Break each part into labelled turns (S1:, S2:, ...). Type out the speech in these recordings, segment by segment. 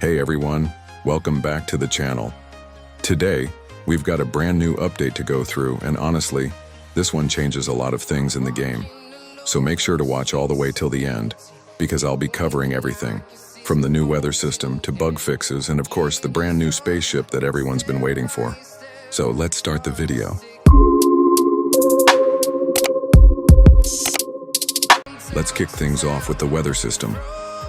S1: Hey everyone, welcome back to the channel. Today, we've got a brand new update to go through, and honestly, this one changes a lot of things in the game. So make sure to watch all the way till the end, because I'll be covering everything, from the new weather system to bug fixes and of course the brand new spaceship that everyone's been waiting for. So let's start the video. Let's kick things off with the weather system.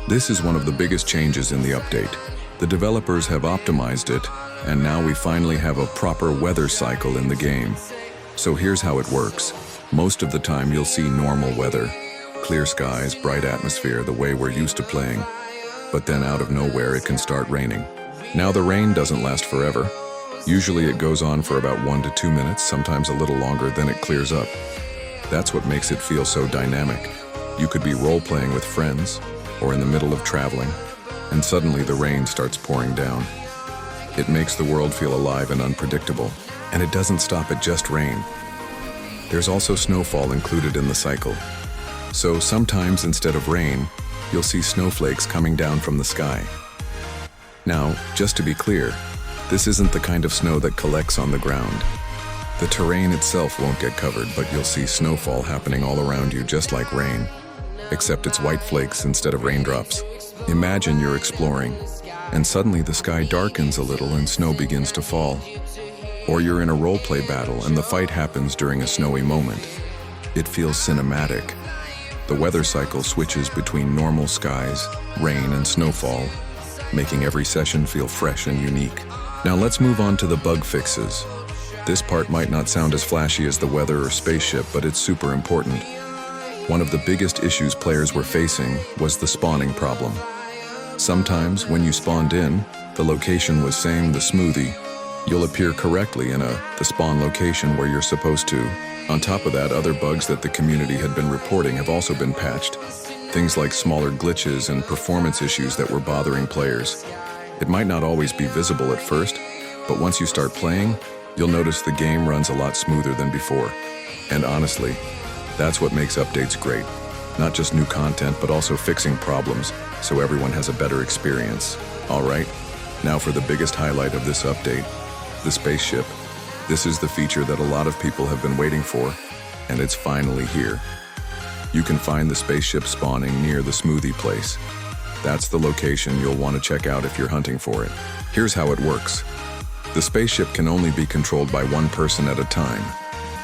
S1: This is one of the biggest changes in the update. The developers have optimized it, and now we finally have a proper weather cycle in the game. So here's how it works. Most of the time you'll see normal weather. Clear skies, bright atmosphere, the way we're used to playing. But then out of nowhere it can start raining. Now the rain doesn't last forever. Usually it goes on for about 1 to 2 minutes, sometimes a little longer, then it clears up. That's what makes it feel so dynamic. You could be role-playing with friends, or in the middle of traveling, and suddenly the rain starts pouring down. It makes the world feel alive and unpredictable, and it doesn't stop at just rain. There's also snowfall included in the cycle. So sometimes instead of rain, you'll see snowflakes coming down from the sky. Now, just to be clear, this isn't the kind of snow that collects on the ground. The terrain itself won't get covered, but you'll see snowfall happening all around you just like rain. Except it's white flakes instead of raindrops. Imagine you're exploring, and suddenly the sky darkens a little and snow begins to fall. Or you're in a role-play battle and the fight happens during a snowy moment. It feels cinematic. The weather cycle switches between normal skies, rain, and snowfall, making every session feel fresh and unique. Now let's move on to the bug fixes. This part might not sound as flashy as the weather or spaceship, but it's super important. One of the biggest issues players were facing was the spawning problem. Sometimes when you spawned in, the location was saying the smoothie. You'll appear correctly in the spawn location where you're supposed to. On top of that, other bugs that the community had been reporting have also been patched. Things like smaller glitches and performance issues that were bothering players. It might not always be visible at first, but once you start playing, you'll notice the game runs a lot smoother than before. And honestly, that's what makes updates great. Not just new content, but also fixing problems, so everyone has a better experience. Alright, now for the biggest highlight of this update, the spaceship. This is the feature that a lot of people have been waiting for, and it's finally here. You can find the spaceship spawning near the smoothie place. That's the location you'll want to check out if you're hunting for it. Here's how it works. The spaceship can only be controlled by one person at a time.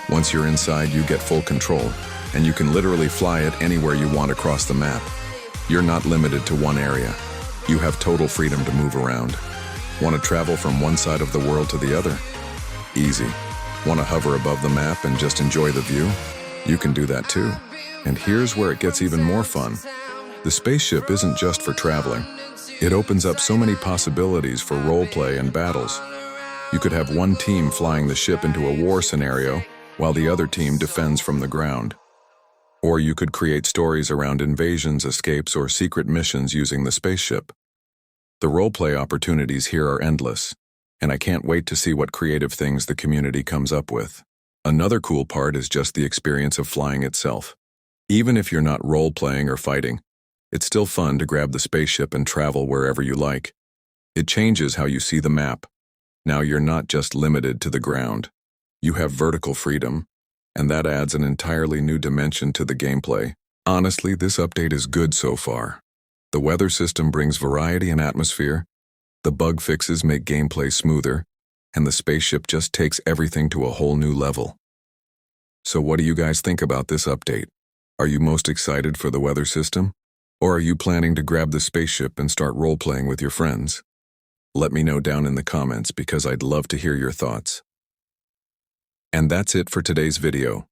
S1: Once you're inside, you get full control, and you can literally fly it anywhere you want across the map. You're not limited to one area. You have total freedom to move around. Want to travel from one side of the world to the other? Easy. Want to hover above the map and just enjoy the view? You can do that too. And here's where it gets even more fun. The spaceship isn't just for traveling. It opens up so many possibilities for roleplay and battles. You could have one team flying the ship into a war scenario, while the other team defends from the ground. Or you could create stories around invasions, escapes, or secret missions using the spaceship. The roleplay opportunities here are endless, and I can't wait to see what creative things the community comes up with. Another cool part is just the experience of flying itself. Even if you're not role-playing or fighting, it's still fun to grab the spaceship and travel wherever you like. It changes how you see the map. Now you're not just limited to the ground. You have vertical freedom, and that adds an entirely new dimension to the gameplay. Honestly, this update is good so far. The weather system brings variety and atmosphere, the bug fixes make gameplay smoother, and the spaceship just takes everything to a whole new level. So what do you guys think about this update? Are you most excited for the weather system? Or are you planning to grab the spaceship and start role-playing with your friends? Let me know down in the comments because I'd love to hear your thoughts. And that's it for today's video.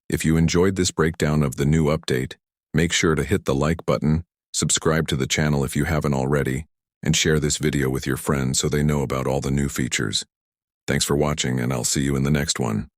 S1: If you enjoyed this breakdown of the new update, make sure to hit the like button, subscribe to the channel if you haven't already, and share this video with your friends so they know about all the new features. Thanks for watching, and I'll see you in the next one.